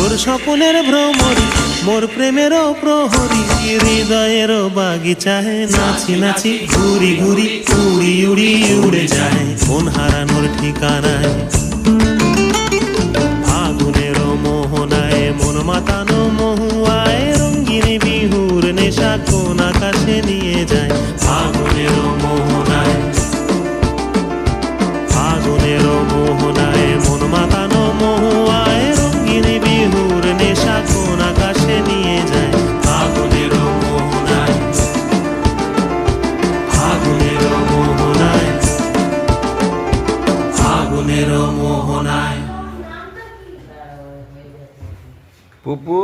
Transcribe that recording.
মোর স্বপনের ভ্রমরি, মোর প্রেমেরও প্রহরী, হৃদয়েরও বাগিচায় নাচি নাচি ঘুরি ঘুরি উড়ি উড়ি উড়ে যায় মন হারানোর ঠিকানায়। ফাগুনেরও মোহনায় মন মাতানো মহুয়ায়, রঙিন বিহুর নেশা কোন আকাশে নিয়ে যায়। ফাগুনেরও মোহনায়, ফাগুনেরও মোহনায় মন মাতানো মহুয়ায়, রঙিন বিহুর নেশা কোন আকাশে নিয়ে যায়। ফাগুনেরও মোহনায়, ফাগুনেরও মোহনায়, ফাগুনেরও মোহনায়। পুপু